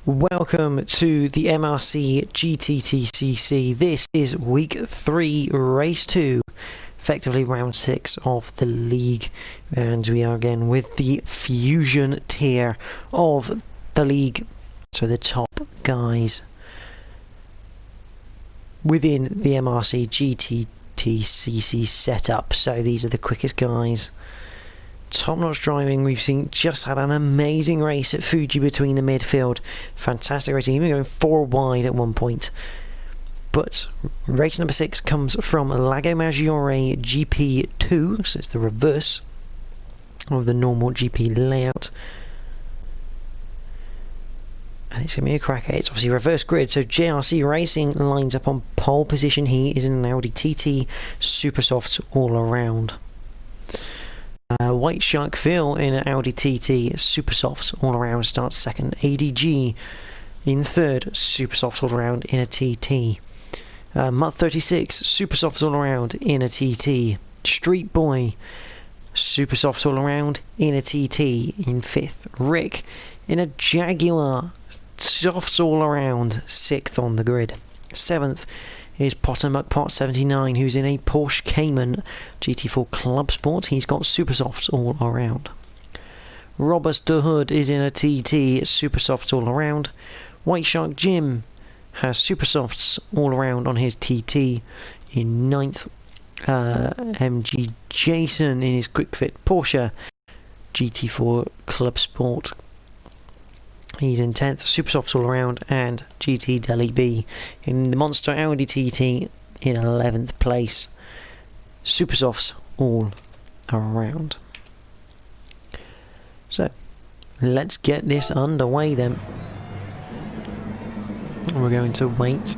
Welcome to the MRC GTTCC. This is week 3, race 2, effectively round 6 of the league, and we are again with the fusion tier of the league, so the top guys within the MRC GTTCC setup. So these are the quickest guys. Top-notch driving. We've seen just had an amazing race at Fuji between the midfield. Fantastic racing, even going 4 wide at one point. But race number 6 comes from Lago Maggiore GP2, so it's the reverse of the normal GP layout. And it's going to be a cracker. It's obviously reverse grid, so JRC Racing lines up on pole position. He is in an Audi TT, super softs all around. White Shark Phil in an Audi TT, super softs all around, starts second. ADG in third, super softs all around in a TT. Mutt 36, super softs all around in a TT. Street Boy, super softs all around in a TT in fifth. Rick in a Jaguar, softs all around, sixth on the grid. Seventh is Potter McPot 79, who's in a Porsche Cayman GT4 Club Sport. He's got super softs all around. Robert de Hood is in a TT, super softs all around. White Shark Jim has super softs all around on his TT in ninth. MG Jason in his Quick Fit Porsche GT4 Club Sport, he's in 10th, super softs all around. And GT Deli B in the Monster Audi TT in 11th place, super softs all around. So let's get this underway then. We're going to wait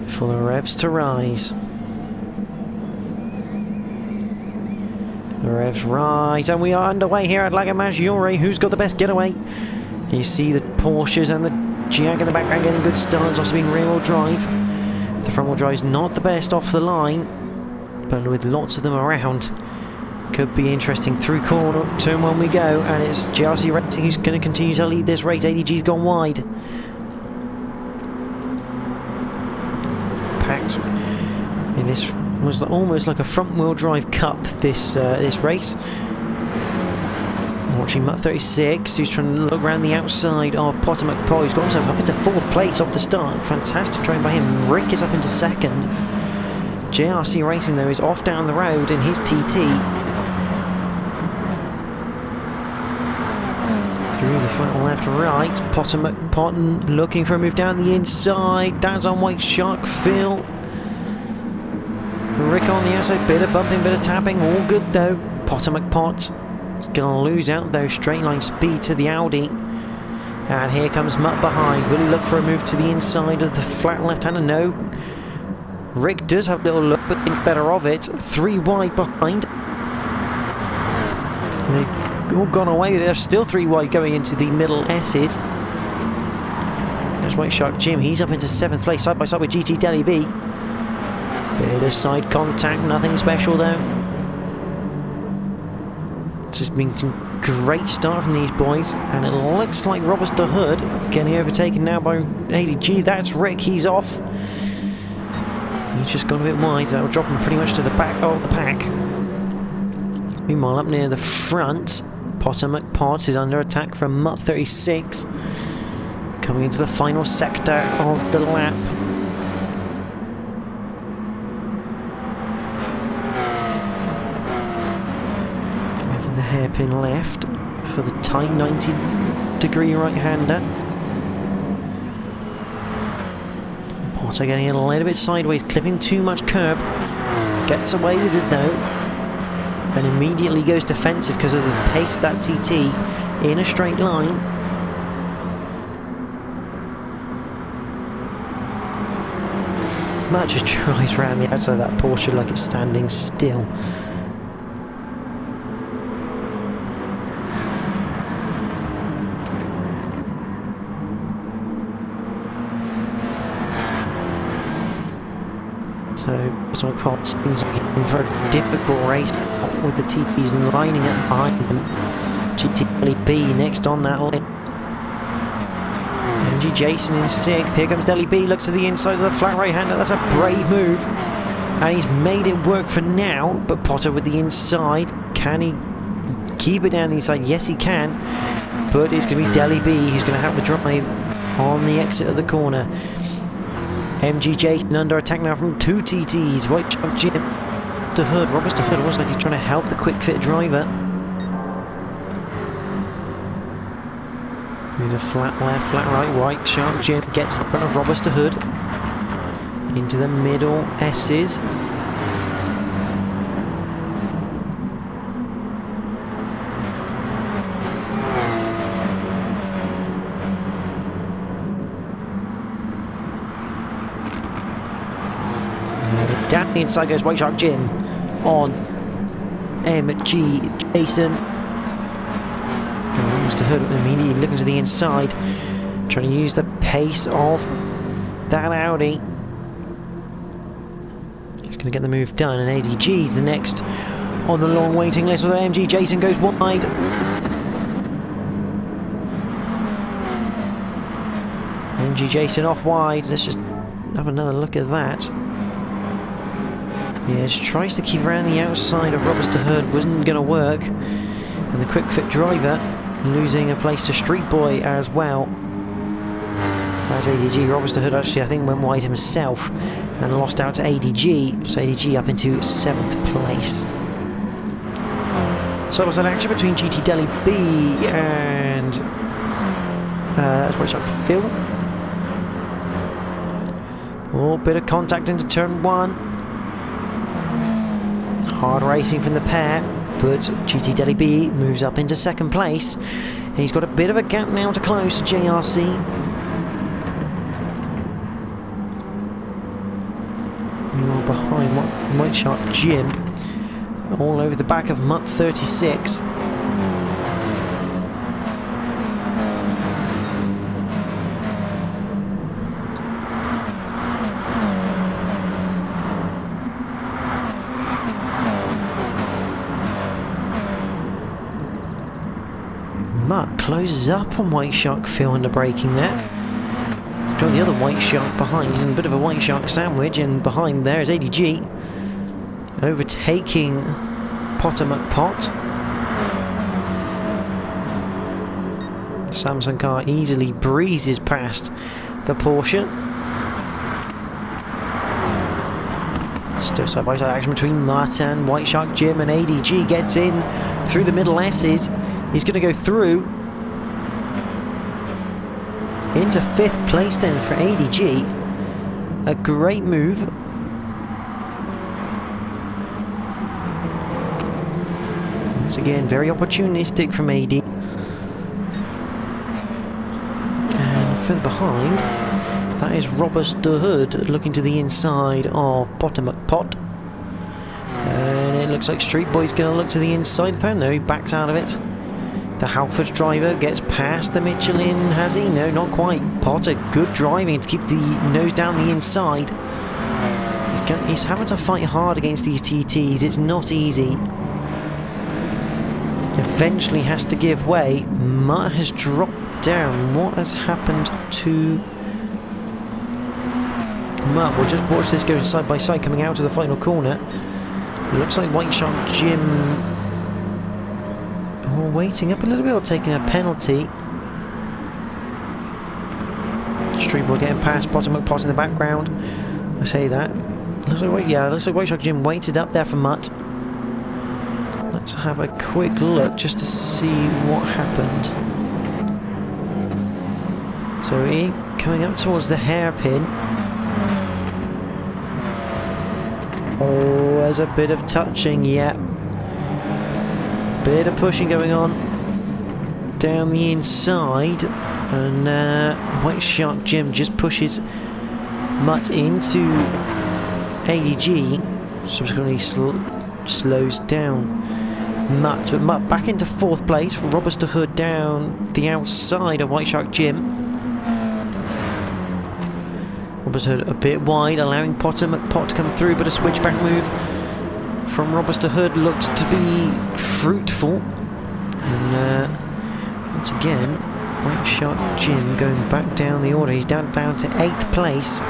for the revs to rise. The revs rise, and we are underway here at Lago Maggiore. Who's got the best getaway? You see the Porsches and the Jag in the background getting good starts, also being rear-wheel drive. The front-wheel drive is not the best off the line, but with lots of them around, could be interesting. Through corner, turn 1 we go, and it's JRC Racing who's going to continue to lead this race. ADG's gone wide. Packed in this was almost like a front-wheel drive cup, this race. Watching Mutt 36, who's trying to look around the outside of Potter McPaul, who's got himself up into 4th place off the start. Fantastic driving by him. Rick is up into 2nd. JRC Racing, though, is off down the road in his TT. Through the front, left, right. Potter McPaul looking for a move down the inside. That's on White Shark Phil. Rick on the outside, bit of bumping, bit of tapping, all good though. Potter McPot is going to lose out though, straight line speed to the Audi. And here comes Mutt behind. Will he look for a move to the inside of the flat left-hander? No. Rick does have a little look, but thinks better of it. 3 wide behind. And they've all gone away. They're still 3 wide going into the middle S's. There's White Shark Jim. He's up into 7th place, side by side with GT Deli B. Bit of side contact, nothing special though. It's just been a great start from these boys, and it looks like Robert de Hood getting overtaken now by ADG. That's Rick, he's off. He's just gone a bit wide, that'll drop him pretty much to the back of the pack. Meanwhile, up near the front, Potter McPot is under attack from Mutt 36, coming into the final sector of the lap. The hairpin left for the tight 90-degree right-hander. Potter getting a little bit sideways, clipping too much curb. Gets away with it though, and immediately goes defensive because of the pace of that TT in a straight line. Mutt just drives around the outside of that Porsche like it's standing still. So Pot seems like in for a difficult race with the TTs lining up behind him. GTTCC next on that list. MG Jason in 6th. Here comes Deli B. Looks to the inside of the flat right hander. That's a brave move. And he's made it work for now. But Potter with the inside. Can he keep it down the inside? Yes, he can. But it's going to be Deli B who's going to have the drive on the exit of the corner. MG Jason under attack now from 2 TTs. White Chuck Jim to Hood. Roberts to Hood. Almost like he's trying to help the quick fit driver. With a flat left, flat right. White Shark Jim gets in front of Roberts to Hood. Into the middle S's. Down the inside goes White Shark Jim on MG Jason. Mr. Hood immediately looking to the inside, trying to use the pace of that Audi. He's going to get the move done, and ADG's the next on the long waiting list. So MG Jason goes wide. MG Jason off wide. Let's just have another look at that. Yeah, just tries to keep around the outside of Roberts to Hood, wasn't going to work. And the quick fit driver losing a place to Street Boy as well. As ADG, Roberts to Hood actually I think went wide himself and lost out to ADG. So ADG up into 7th place. So it was an action between GT Deli B and that's where it's up Phil. Oh, bit of contact into turn 1. Hard racing from the pair, but GT Deli B moves up into 2nd place. And he's got a bit of a gap now to close to JRC. Meanwhile behind White Shark Jim, all over the back of Mutt 36. Mutt closes up on White Shark Phil under braking there. Got the other White Shark behind, and a bit of a White Shark sandwich, and behind there is ADG overtaking Potter McPot. The Samsung car easily breezes past the Porsche. Still side by side action between Mutt and White Shark Jim, and ADG gets in through the middle S's. He's going to go through into 5th place then for ADG. A great move. Once again, very opportunistic from AD. And further behind, that is Roberts the Hood looking to the inside of Potter McPot. And it looks like Street Boy's going to look to the inside. No, he backs out of it. The Halford driver gets past the Michelin, has he? No, not quite. Potter, good driving to keep the nose down the inside. He's having to fight hard against these TTs. It's not easy. Eventually has to give way. Mutt has dropped down. What has happened to Mutt? We'll just watch this going side by side coming out to the final corner. It looks like White Shark Jim waiting up a little bit or taking a penalty. Street Boy getting past Potter McPot in the background. I say that. Looks like White Shark Jim waited up there for Mutt. Let's have a quick look just to see what happened. So he coming up towards the hairpin. Oh, there's a bit of touching, yeah. Bit of pushing going on down the inside, and White Shark Jim just pushes Mutt into ADG, subsequently slows down Mutt, but Mutt back into 4th place. Roberts to Hood down the outside of White Shark Jim. Hood a bit wide, allowing Potter McPot to come through, but a switchback move from Hood looks to be fruitful. And once again, White Shark Jim going back down the order. He's down to 8th place.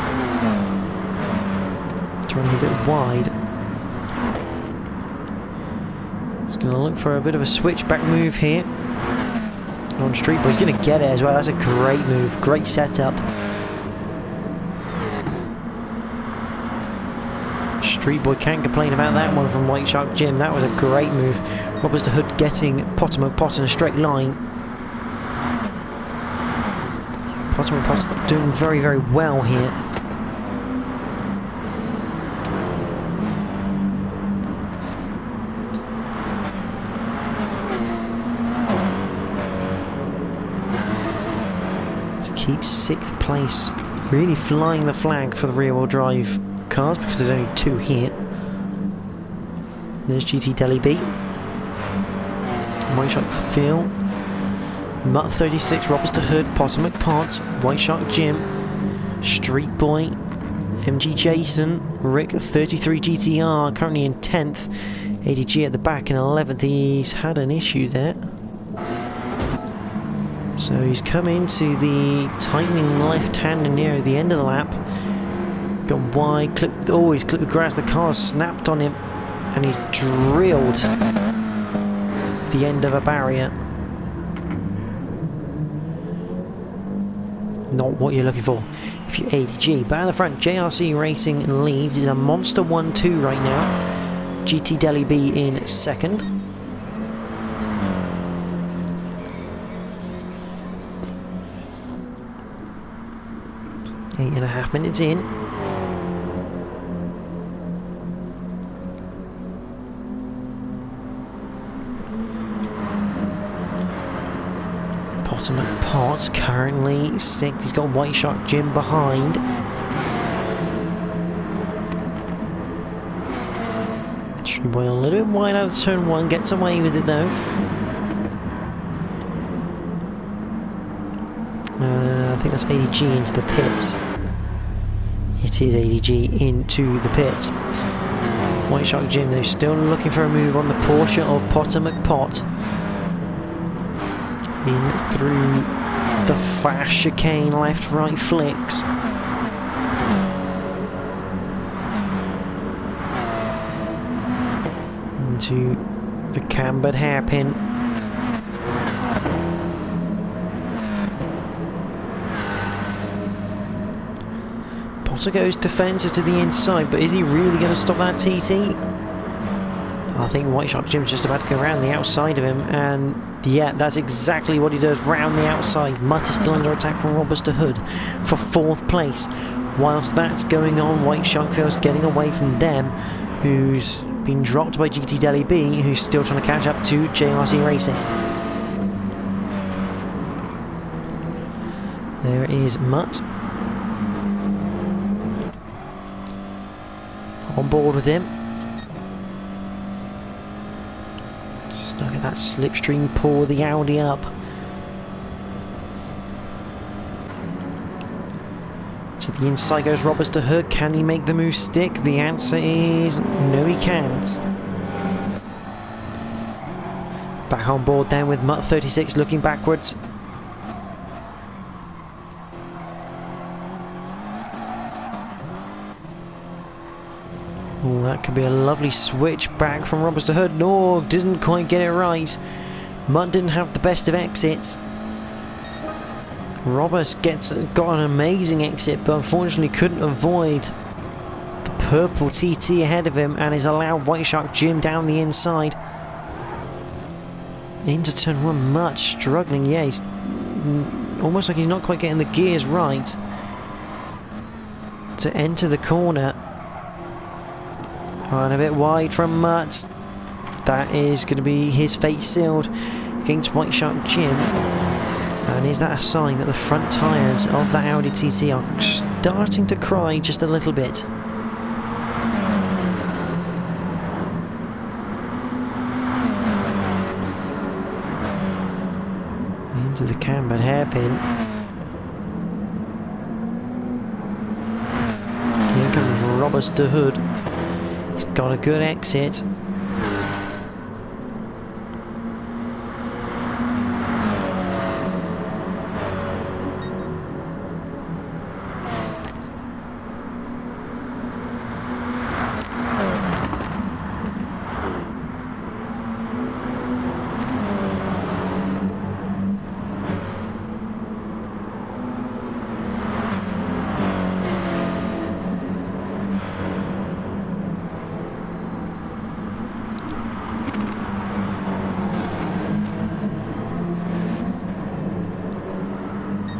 Running a bit wide. He's going to look for a bit of a switchback move here on Street Boy. He's going to get it as well. That's a great move, great setup. Street Boy can't complain about that one from White Shark Jim. That was a great move. Hood getting Potter in a straight line. Potter doing very, very well here. Keeps 6th place, really flying the flag for the rear-wheel drive cars because there's only 2 here. There's GTTCC, White Shark Phil, Mutt 36, Hood, Potter McPot, White Shark Jim, Street Boy, MG Jason, Rick 33 GTR currently in 10th, ADG at the back in 11th. He's had an issue there. So he's come into the tightening left hand near the end of the lap. Gone wide, clipped, he's clipped the grass, the car snapped on him, and he's drilled the end of a barrier. Not what you're looking for if you're ADG. But at the front, JRC Racing leads. Is a monster 1-2 right now. GTTCC in 2nd. 8.5 minutes in. Potter McPot's currently 6th. He's got White Shark Jim behind. Street Boy a little bit wide out of turn 1, gets away with it though. I think that's ADG into the pits. It is ADG into the pits. White Shark Jim, they're still looking for a move on the Porsche of Potter McPot. In through the fast chicane, left-right flicks. Into the cambered hairpin. Potter goes defensive to the inside, but is he really going to stop that TT? I think White Shark Jim's just about to go around the outside of him, and yeah, that's exactly what he does, round the outside. Mutt is still under attack from Hood for 4th place. Whilst that's going on, White Shark feels getting away from them, who's been dropped by GTTCC, who's still trying to catch up to JRC Racing. There is Mutt. On board with him. Just look at that slipstream pull the Audi up. To the inside goes Hood. Can he make the move stick? The answer is no, he can't. Back on board then with Mutt 36 looking backwards. Oh, that could be a lovely switch back from Hood. No, didn't quite get it right. Mutt didn't have the best of exits. Roberts got an amazing exit, but unfortunately couldn't avoid the purple TT ahead of him, and is allowed White Shark Jim down the inside. Into turn 1, Mutt struggling. Yeah, he's almost like he's not quite getting the gears right to enter the corner. And a bit wide from Mutt. That is going to be his fate sealed against White Shark Jim. And is that a sign that the front tyres of that Audi TT are starting to cry just a little bit? Into the cambered hairpin. Robbers de Hood. He's got a good exit.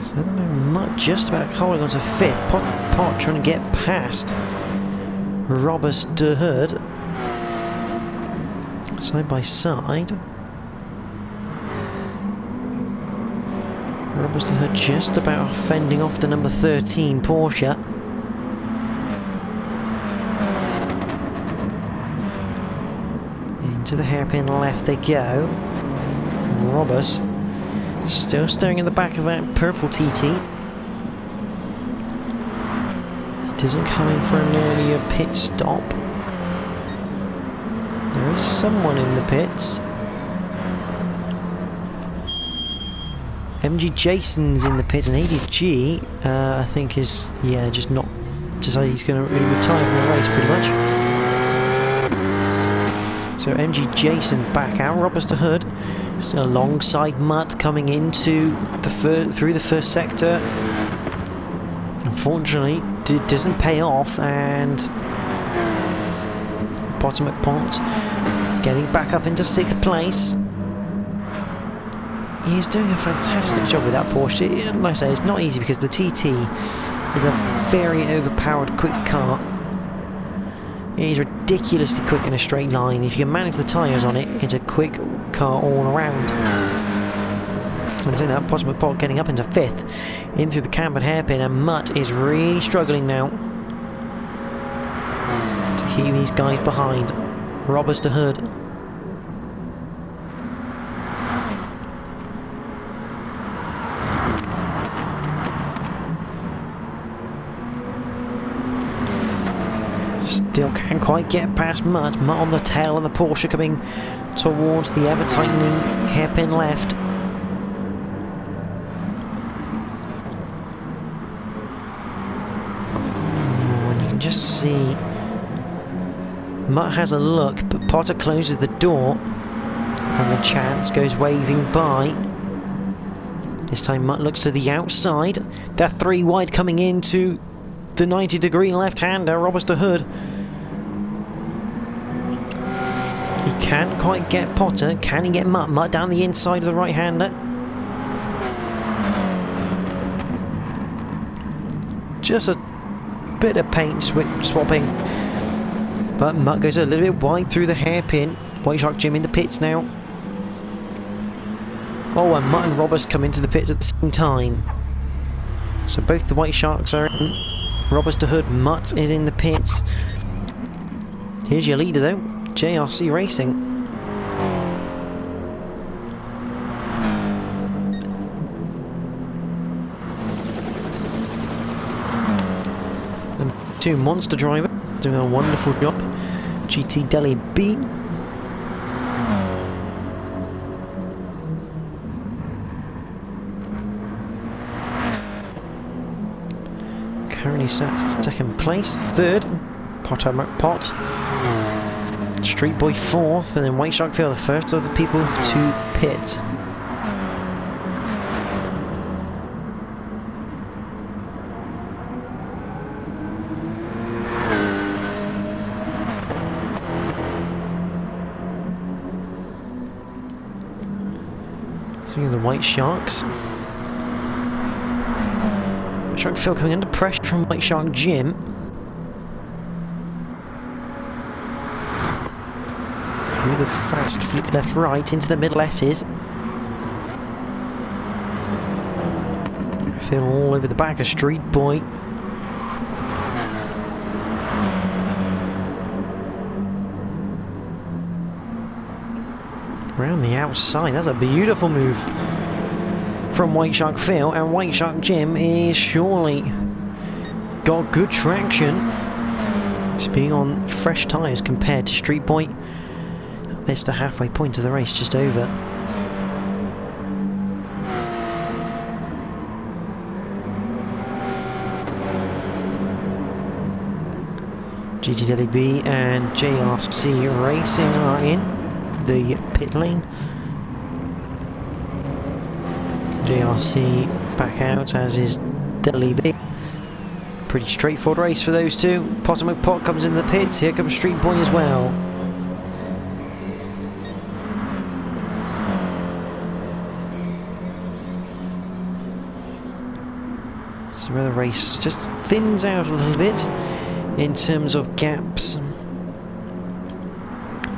So at the moment, Mutt just about holding on to 5th. Pot trying to get past Robbers de Hood. Side by side. Robbers de Hood just about fending off the number 13 Porsche. Into the hairpin left they go. Robbers still staring in the back of that purple TT. He doesn't come in for an earlier pit stop. There is someone in the pits. MG Jason's in the pits, and ADG I think is, yeah, just he's going to retire from the race pretty much. So MG Jason back out. Robbers de Hood alongside Mutt coming into through the first sector. Unfortunately, it doesn't pay off, and Potter McPont getting back up into 6th place. He's doing a fantastic job with that Porsche. Like I say, it's not easy because the TT is a very overpowered quick car. It is ridiculously quick in a straight line. If you can manage the tyres on it, it's a quick car all around. I'm saying that, Potter McPont getting up into 5th, in through the cambered hairpin, and Mutt is really struggling now to keep these guys behind. Robbers de Hood. Still can't quite get past Mutt. Mutt on the tail of the Porsche coming towards the ever-tightening hairpin left. And you can just see Mutt has a look, but Potter closes the door and the chance goes waving by. This time Mutt looks to the outside. They're 3 wide coming into the 90-degree left-hander, Robbers de Hood. He can't quite get Potter. Can he get Mutt? Mutt down the inside of the right-hander. Just a bit of paint swapping. But Mutt goes a little bit wide through the hairpin. White Shark Jim in the pits now. Oh, and Mutt and Robbers come into the pits at the same time. So both the White Sharks are in. Robbers de Hood, Mutt is in the pits. Here's your leader though, JRC Racing. The 2 monster driver doing a wonderful job. GT Delhi B. Currently sat 2nd place. 3rd, Potter McPot. Street Boy 4th, and then White Shark Phil, the first of the people to pit. Three of the White Sharks. White Shark Phil coming under pressure from White Shark Jim. Through the fast flip left right into the middle S's. Phil all over the back of Street Boy. Around the outside, that's a beautiful move from White Shark Phil, and White Shark Jim is surely got good traction. It's being on fresh tyres compared to Street Point. This the halfway point of the race, just over. GTTCC and JRC Racing are in the pit lane. JRC back out, as is DLB. Pretty straightforward race for those two. Potter McPot comes in the pits. Here comes Street Boy as well. So where the race just thins out a little bit in terms of gaps.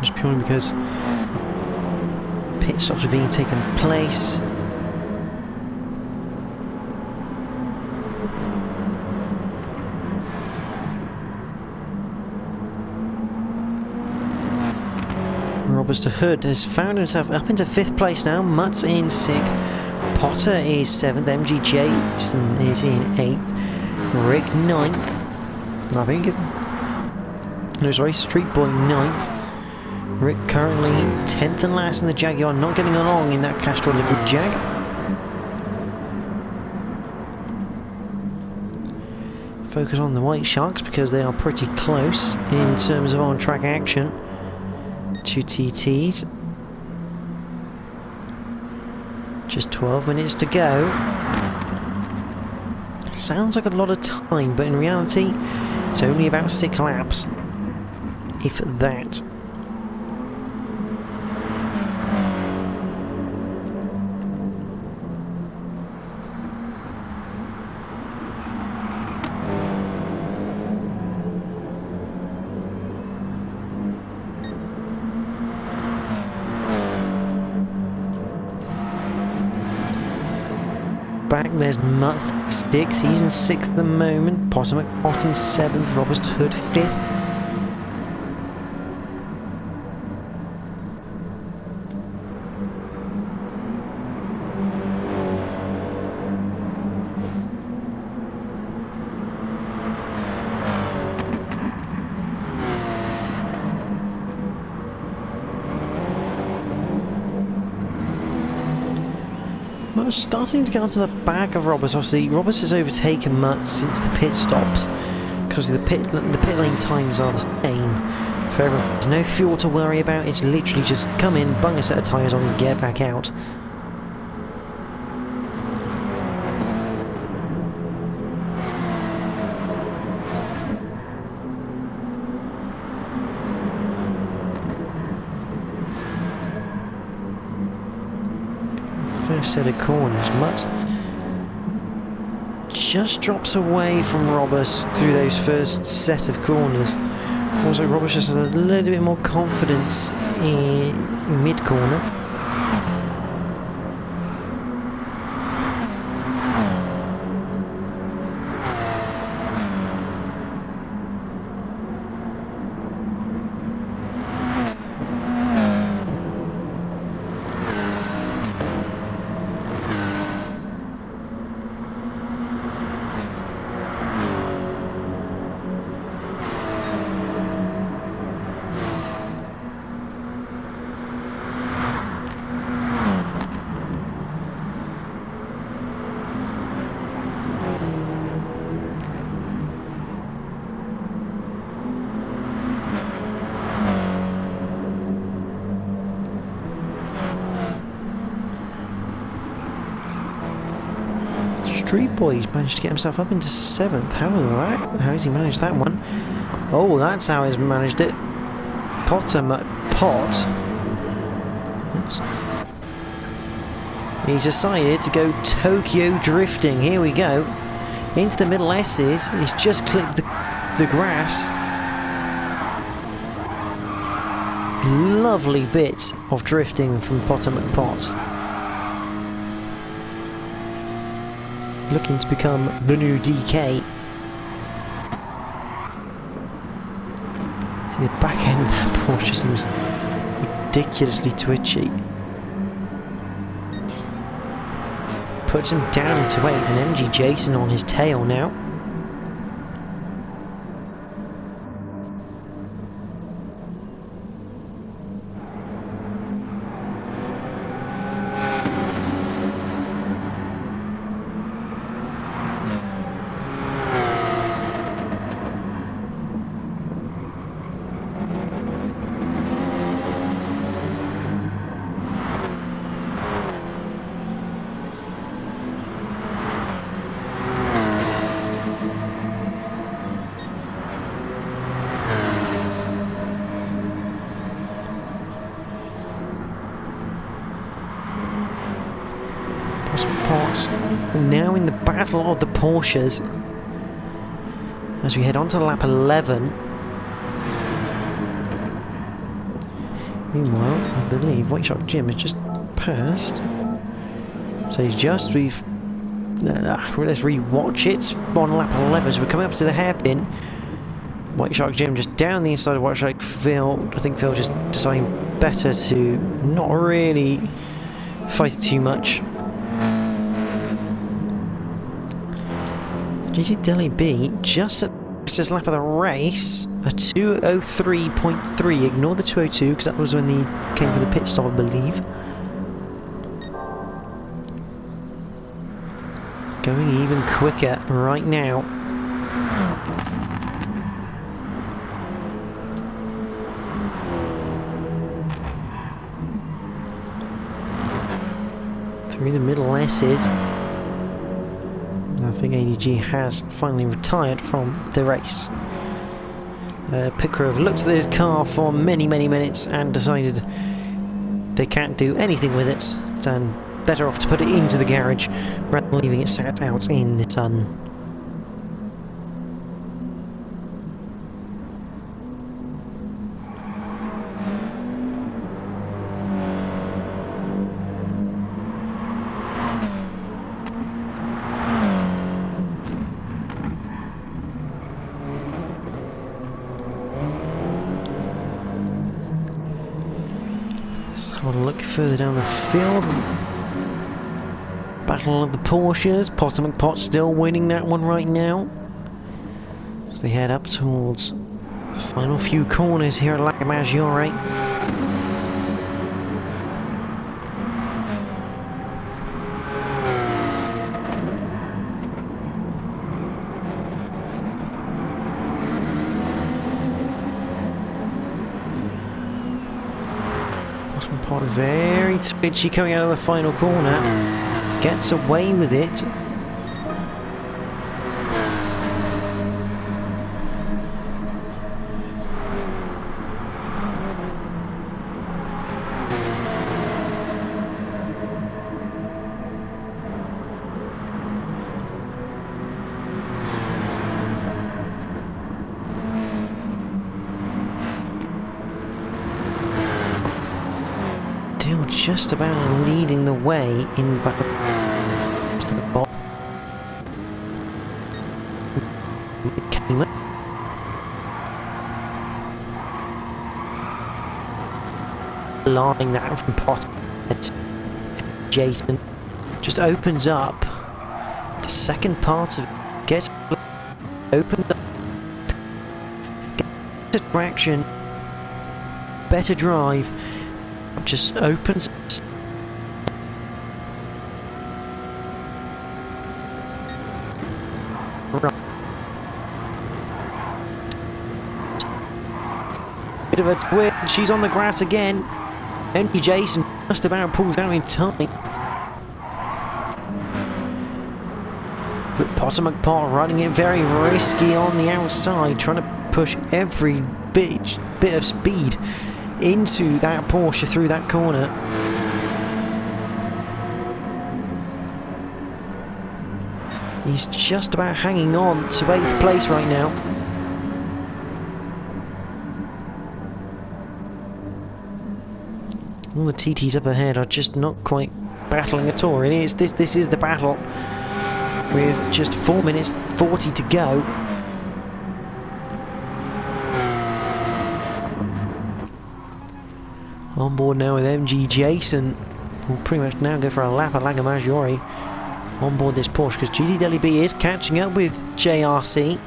Just purely because pit stops are being taken place. Roberts Hood has found himself up into 5th place now. Mutt in 6th. Potter is 7th. MG Jason is in 8th. Rick 9th. I think no, sorry, Street Boy 9th. Rick currently 10th and last in the Jaguar, not getting along in that Castrol Liquid Jag. Focus on the White Sharks because they are pretty close in terms of on-track action. 2 TTs. Just 12 minutes to go. Sounds like a lot of time, but in reality, it's only about 6 laps, if that. Back there's Mutt 6, he's in 6th at the moment. Potter McPot in 7th, Robert Hood 5th. Mutt starting to get onto the back of Roberts. Obviously, Roberts has overtaken Mutt since the pit stops, because the pit lane times are the same for everyone. There's no fuel to worry about. It's literally just come in, bung a set of tyres on, and get back out. First set of corners, Mutt just drops away from Roberts through those first set of corners. Also, Roberts just has a little bit more confidence in mid-corner. Street Boy's managed to get himself up into 7th. How has he managed that one? Oh, that's how he's managed it. Potter McPot. He's decided to go Tokyo drifting. Here we go. Into the middle S's. He's just clipped the grass. Lovely bit of drifting from Potter McPot. Looking to become the new DK. See, the back end of that Porsche seems ridiculously twitchy. Puts him down into 8th, and MG Jason on his tail now. cars. Now in the battle of the Porsches. As we head on to lap 11. Meanwhile, I believe White Shark Jim has just passed. So he's just, let's re-watch it on lap 11. So we're coming up to the hairpin. White Shark Jim just down the inside of White Shark Phil. I think Phil just deciding better to not really fight it too much. GTTCC just at this lap of the race, a 2:03.3. Ignore the 2:02 because that was when he came for the pit stop, I believe. It's going even quicker right now. Through the middle S's. I think ADG has finally retired from the race. Pit crew have looked at their car for many minutes and decided they can't do anything with it, and better off to put it into the garage rather than leaving it sat out in the sun. Have a look further down the field. Battle of the Porsches. Potomac Pot still winning that one right now. As they head up towards the final few corners here at Lago Maggiore. Pot very twitchy coming out of the final corner. Gets away with it. Just about leading the way in the battle. Line that from Pot. Jason just opens up the second part of gets opened up. Gets traction, better drive. Just opens bit of a twitch. She's on the grass again. Empty Jason just about pulls out in time. But Potomac Pot running it very risky on the outside, trying to push every bit of speed into that Porsche through that corner. He's just about hanging on to 8th place right now. All the TTs up ahead are just not quite battling at all. This is the battle with just 4 minutes 40 to go. On board now with MG Jason. We'll pretty much now go for a lap at Lago Maggiore on board this Porsche, because GTTCC is catching up with JRC.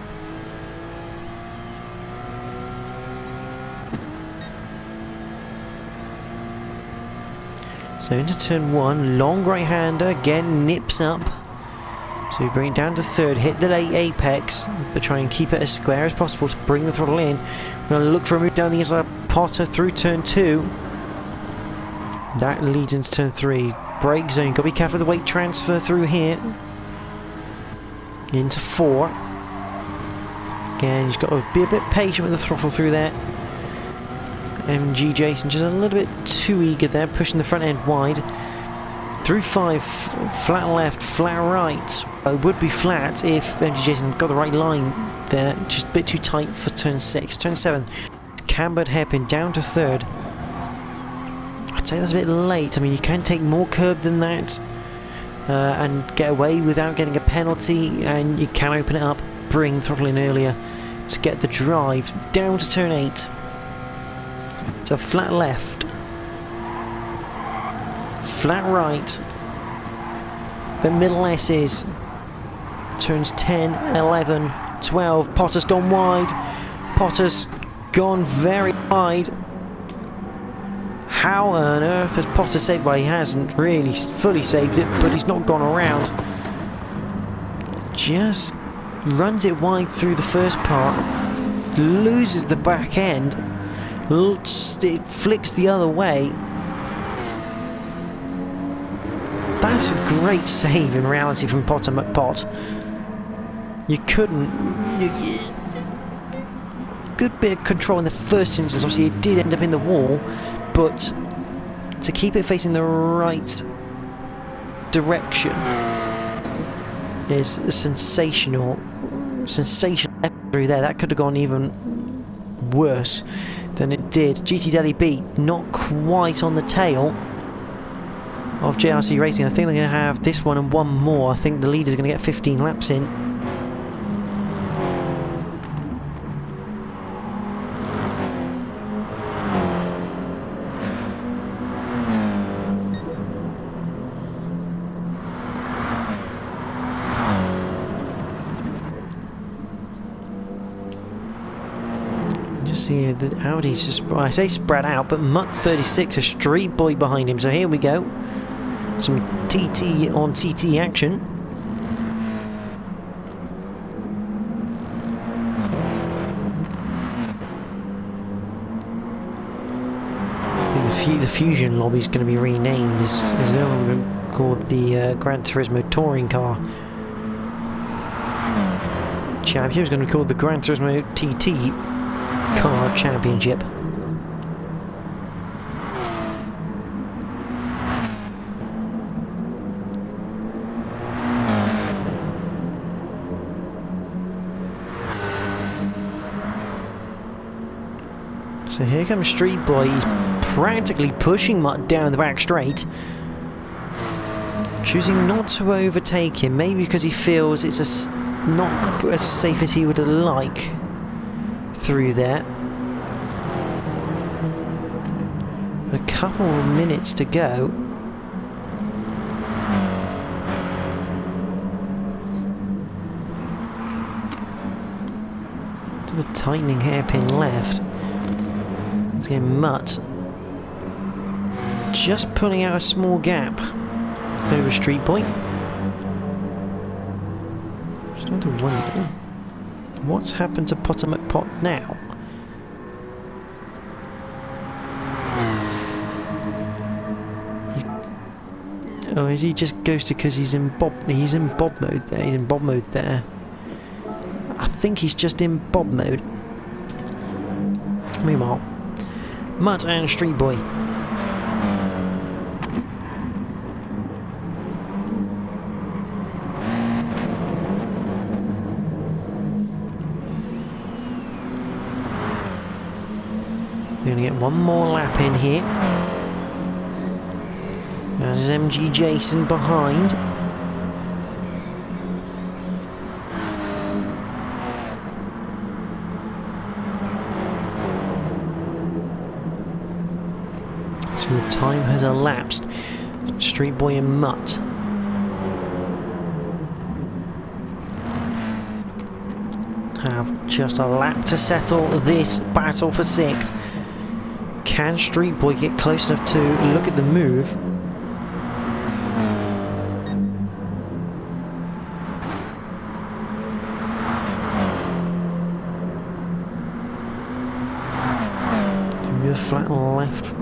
So into turn 1, long right-hander, again nips up. So we bring it down to 3rd, hit the late apex, but try and keep it as square as possible to bring the throttle in. We're going to look for a move down the inside of Potter through turn 2. That leads into turn 3. Brake zone, got to be careful of the weight transfer through here. Into 4. Again, you've got to be a bit patient with the throttle through there. MG Jason just a little bit too eager there, pushing the front end wide. through 5, flat left, flat right. It would be flat if MG Jason got the right line there, just a bit too tight for turn 6. Turn 7, cambered hairpin down to 3rd. I'd say that's a bit late. I mean, you can take more curb than that and get away without getting a penalty, and you can open it up, bring throttle in earlier to get the drive down to turn 8. So flat left, flat right, the middle S's, turns 10, 11, 12, Potter's gone wide, Potter's gone very wide. How on earth has Potter saved? Well, he hasn't really fully saved it, but he's not gone around. Just runs it wide through the first part, loses the back end, it flicks the other way. That's a great save in reality from Potter McPot. You couldn't... good bit of control in the first instance. Obviously it did end up in the wall, but to keep it facing the right direction is a sensational effort through there. That could have gone even worse than it did. GTTCC not quite on the tail of JRC Racing. I think they're going to have this one and one more. I think the leader's going to get 15 laps in. See the Audi's just, well, I say spread out, but Mutt 36, a street boy behind him. So here we go, some TT on TT action. I think the Fusion lobby is going to be renamed. Is no longer called the Gran Turismo Touring Car Championship. It's going to be called the Gran Turismo TT Car Championship. So here comes Street Boy. He's practically pushing Mutt down the back straight, choosing not to overtake him, maybe because he feels it's not as safe as he would like through there. A couple of minutes to go. To the tightening hairpin left. It's getting Mutt just pulling out a small gap over Street Boy. Starting to wonder what's happened to Potter McPot now. Oh, is he just ghosted because he's in bob mode there? He's in bob mode there. I think he's just in bob mode. Meanwhile, Mutt and Street Boy. They're going to get one more lap in here. There's MG Jason behind. So the time has elapsed. Street Boy and Mutt. Have just a lap to settle this battle for 6th. Can Street Boy get close enough to look at the move? Flat left,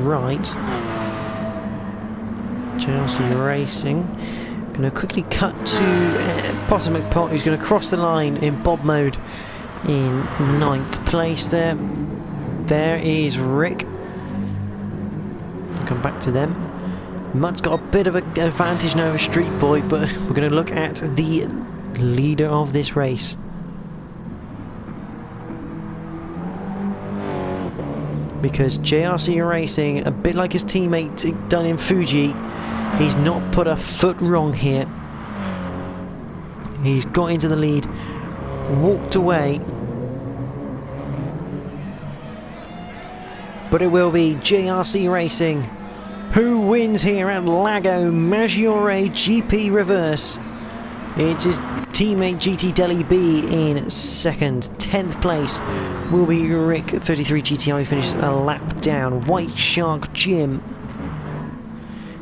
right. JRC Racing. Going to quickly cut to Potter McPot, who's going to cross the line in bob mode in 9th place there. There is Rick. I'll come back to them. Mutt's got a bit of an advantage now over Street Boy, but we're going to look at the leader of this race. Because JRC Racing, a bit like his teammate done in Fuji, he's not put a foot wrong here. He's got into the lead, walked away. But it will be JRC Racing who wins here at Lago Maggiore GP Reverse. It's his teammate GTTCC in second. 10th place will be Rick 33 GTI, finishes a lap down. White Shark Jim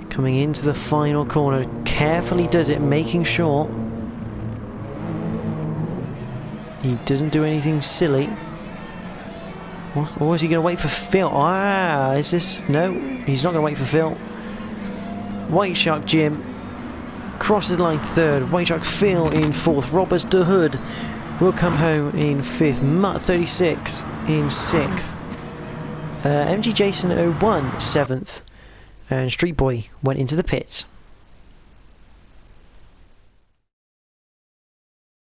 coming into the final corner, carefully does it, making sure he doesn't do anything silly. Or is he going to wait for Phil? Ah, is this? No, he's not going to wait for Phil. White Shark Jim crosses the line third. White Shark Phil in fourth. Roberts de Hood will come home in fifth. Mutt 36 in sixth. MG Jason 01 seventh. And Street Boy went into the pits.